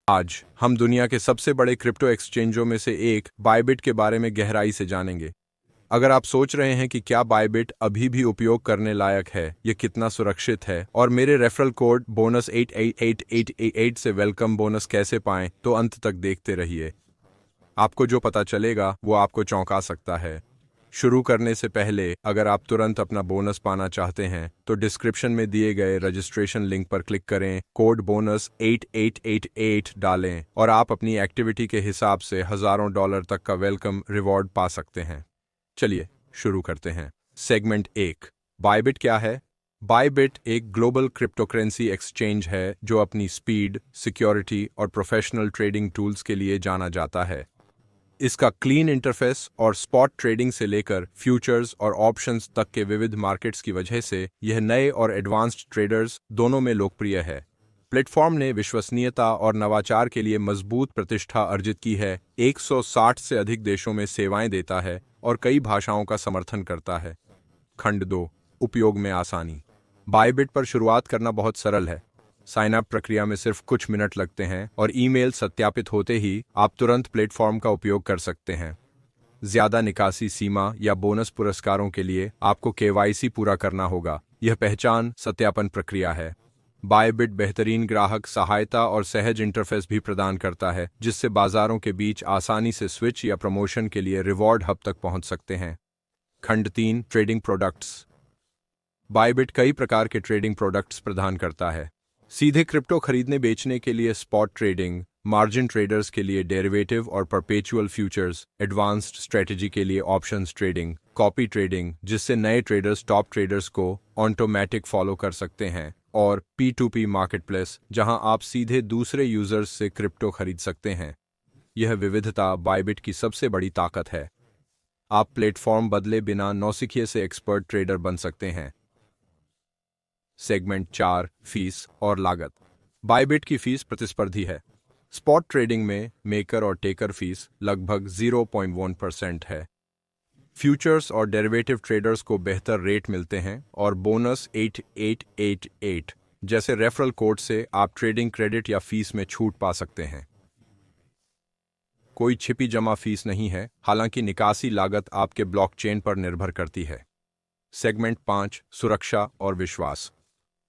आज हम दुनिया के सबसे बड़े क्रिप्टो एक्सचेंजों में से एक बायबिट के बारे में गहराई से जानेंगे। अगर आप सोच रहे हैं कि क्या बायबिट अभी भी उपयोग करने लायक है, यह कितना सुरक्षित है और मेरे रेफरल कोड बोनस 888888 से वेलकम बोनस कैसे पाएं, तो अंत तक देखते रहिए। आपको जो पता चलेगा वो आपको चौंका सकता है। शुरू करने से पहले अगर आप तुरंत अपना बोनस पाना चाहते हैं तो डिस्क्रिप्शन में दिए गए रजिस्ट्रेशन लिंक पर क्लिक करें, कोड बोनस 8888 डालें और आप अपनी एक्टिविटी के हिसाब से हज़ारों डॉलर तक का वेलकम रिवॉर्ड पा सकते हैं। चलिए शुरू करते हैं। सेगमेंट 1, बायबिट क्या है? बायबिट एक ग्लोबल क्रिप्टोकरेंसी एक्सचेंज है जो अपनी स्पीड, सिक्योरिटी और प्रोफेशनल ट्रेडिंग टूल्स के लिए जाना जाता है। इसका क्लीन इंटरफेस और स्पॉट ट्रेडिंग से लेकर फ्यूचर्स और ऑप्शंस तक के विविध मार्केट्स की वजह से यह नए और एडवांस्ड ट्रेडर्स दोनों में लोकप्रिय है। प्लेटफॉर्म ने विश्वसनीयता और नवाचार के लिए मजबूत प्रतिष्ठा अर्जित की है, 160 से अधिक देशों में सेवाएं देता है और कई भाषाओं का समर्थन करता है। खंड 2, उपयोग में आसानी। बायबिट पर शुरुआत करना बहुत सरल है। साइन अप प्रक्रिया में सिर्फ कुछ मिनट लगते हैं और ईमेल सत्यापित होते ही आप तुरंत प्लेटफॉर्म का उपयोग कर सकते हैं। ज्यादा निकासी सीमा या बोनस पुरस्कारों के लिए आपको केवाईसी पूरा करना होगा। यह पहचान सत्यापन प्रक्रिया है। बायबिट बेहतरीन ग्राहक सहायता और सहज इंटरफेस भी प्रदान करता है, जिससे बाजारों के बीच आसानी से स्विच या प्रमोशन के लिए रिवॉर्ड हब तक पहुंच सकते हैं। खंड 3, ट्रेडिंग प्रोडक्ट्स। बायबिट कई प्रकार के ट्रेडिंग प्रोडक्ट्स प्रदान करता है। सीधे क्रिप्टो खरीदने बेचने के लिए स्पॉट ट्रेडिंग, मार्जिन ट्रेडर्स के लिए डेरिवेटिव और परपेचुअल फ्यूचर्स, एडवांस्ड स्ट्रेटजी के लिए ऑप्शंस ट्रेडिंग, कॉपी ट्रेडिंग जिससे नए ट्रेडर्स टॉप ट्रेडर्स को ऑटोमेटिक फॉलो कर सकते हैं, और P2P मार्केटप्लेस जहां आप सीधे दूसरे यूजर्स से क्रिप्टो खरीद सकते हैं। यह विविधता बायबिट की सबसे बड़ी ताकत है। आप प्लेटफॉर्म बदले बिना नौसिखिए से एक्सपर्ट ट्रेडर बन सकते हैं। सेगमेंट 4, फीस और लागत। बायबिट की फीस प्रतिस्पर्धी है। स्पॉट ट्रेडिंग में मेकर और टेकर फीस लगभग 0.1% है। फ्यूचर्स और डेरिवेटिव ट्रेडर्स को बेहतर रेट मिलते हैं और बोनस 8888 जैसे रेफरल कोड से आप ट्रेडिंग क्रेडिट या फीस में छूट पा सकते हैं। कोई छिपी जमा फीस नहीं है, हालांकि निकासी लागत आपके ब्लॉकचेन पर निर्भर करती है। सेगमेंट 5, सुरक्षा और विश्वास।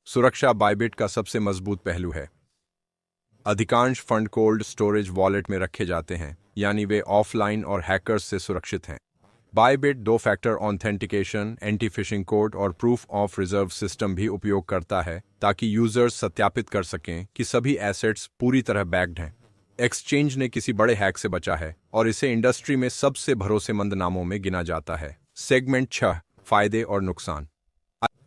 सुरक्षा बायबिट का सबसे मजबूत पहलू है। अधिकांश फंड कोल्ड स्टोरेज वॉलेट में रखे जाते हैं, यानी वे ऑफलाइन और हैकर्स से सुरक्षित हैं। Bybit 2 factor authentication, anti fishing code और प्रूफ ऑफ रिजर्व सिस्टम भी उपयोग करता है ताकि यूजर्स सत्यापित कर सकें कि सभी एसेट्स पूरी तरह बैक्ड हैं। एक्सचेंज ने किसी बड़े हैक से बचा है और इसे इंडस्ट्री में सबसे भरोसेमंद नामों में गिना जाता है। सेगमेंट 6, फायदे और नुकसान।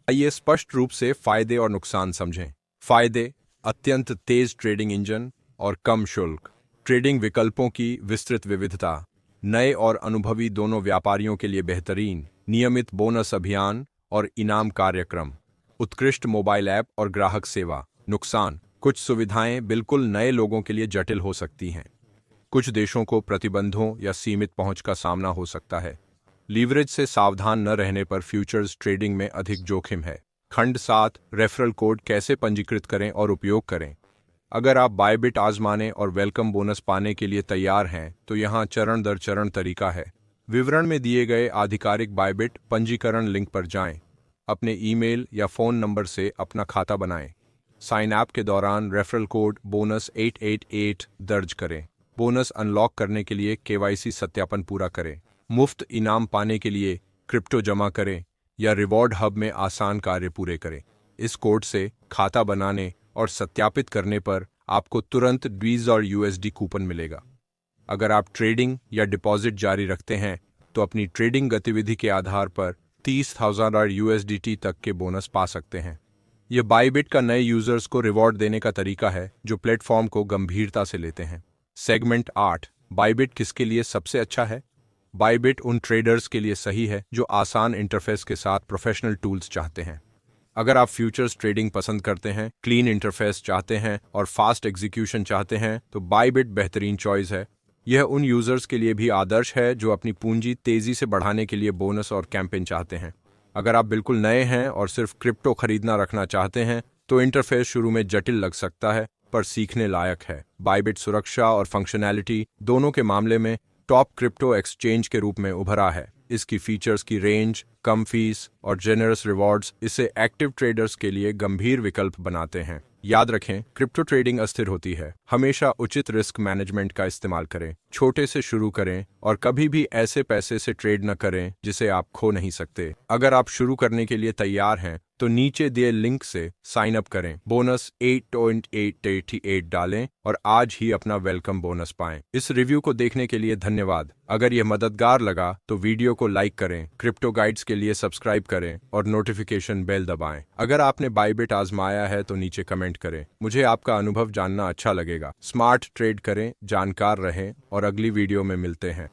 आइए स्पष्ट रूप से फायदे और नुकसान समझें। फायदे: अत्यंत तेज ट्रेडिंग इंजन और कम शुल्क, ट्रेडिंग विकल्पों की विस्तृत विविधता, नए और अनुभवी दोनों व्यापारियों के लिए बेहतरीन, नियमित बोनस अभियान और इनाम कार्यक्रम, उत्कृष्ट मोबाइल ऐप और ग्राहक सेवा। नुकसान: कुछ सुविधाएं बिल्कुल नए लोगों के लिए जटिल हो सकती हैं। कुछ देशों को प्रतिबंधों या सीमित पहुंच का सामना हो सकता है। लीवरेज से सावधान न रहने पर फ्यूचर्स ट्रेडिंग में अधिक जोखिम है। खंड 7, रेफरल कोड कैसे पंजीकृत करें और उपयोग करें। अगर आप बायबिट आजमाने और वेलकम बोनस पाने के लिए तैयार हैं तो यहाँ चरण दर चरण तरीका है। विवरण में दिए गए आधिकारिक बायबिट पंजीकरण लिंक पर जाएं। अपने ईमेल या फ़ोन नंबर से अपना खाता बनाएं। साइन अप के दौरान रेफरल कोड बोनस 888 दर्ज करें। बोनस अनलॉक करने के लिए केवाईसी सत्यापन पूरा करें। मुफ्त इनाम पाने के लिए क्रिप्टो जमा करें या रिवॉर्ड हब में आसान कार्य पूरे करें। इस कोड से खाता बनाने और सत्यापित करने पर आपको तुरंत डीज और यूएसडी कूपन मिलेगा। अगर आप ट्रेडिंग या डिपॉजिट जारी रखते हैं तो अपनी ट्रेडिंग गतिविधि के आधार पर 30,000 यूएसडीटी तक के बोनस पा सकते हैं। यह बायबिट का नए यूजर्स को रिवॉर्ड देने का तरीका है जो प्लेटफॉर्म को गंभीरता से लेते हैं। सेगमेंट 8, बायबिट किसके लिए सबसे अच्छा है। बायबिट उन ट्रेडर्स के लिए सही है जो आसान इंटरफेस के साथ प्रोफेशनल टूल्स चाहते हैं। अगर आप फ्यूचर्स ट्रेडिंग पसंद करते हैं, क्लीन इंटरफेस चाहते हैं और फास्ट एग्जीक्यूशन चाहते हैं तो बायबिट बेहतरीन चॉइस है। यह उन यूजर्स के लिए भी आदर्श है जो अपनी पूंजी तेजी से बढ़ाने के लिए बोनस और कैंपेन चाहते हैं। अगर आप बिल्कुल नए हैं और सिर्फ क्रिप्टो खरीदना रखना चाहते हैं तो इंटरफेस शुरू में जटिल लग सकता है, पर सीखने लायक है। बाइबिट सुरक्षा और फंक्शनैलिटी दोनों के मामले में टॉप क्रिप्टो एक्सचेंज के रूप में उभरा है। इसकी फीचर्स की रेंज, कम फीस और जेनरस रिवॉर्ड्स इसे एक्टिव ट्रेडर्स के लिए गंभीर विकल्प बनाते हैं। याद रखें, क्रिप्टो ट्रेडिंग अस्थिर होती है। हमेशा उचित रिस्क मैनेजमेंट का इस्तेमाल करें, छोटे से शुरू करें और कभी भी ऐसे पैसे से ट्रेड न करें जिसे आप खो नहीं सकते। अगर आप शुरू करने के लिए तैयार हैं तो नीचे दिए लिंक से साइन अप करें, बोनस 8.888 डालें और आज ही अपना वेलकम बोनस पाएं। इस रिव्यू को देखने के लिए धन्यवाद। अगर यह मददगार लगा तो वीडियो को लाइक करें, क्रिप्टो गाइड्स के लिए सब्सक्राइब करें और नोटिफिकेशन बेल दबाएं। अगर आपने बाइबिट आजमाया है तो नीचे कमेंट करें, मुझे आपका अनुभव जानना अच्छा लगेगा। स्मार्ट ट्रेड करें, जानकार रहें और अगली वीडियो में मिलते हैं।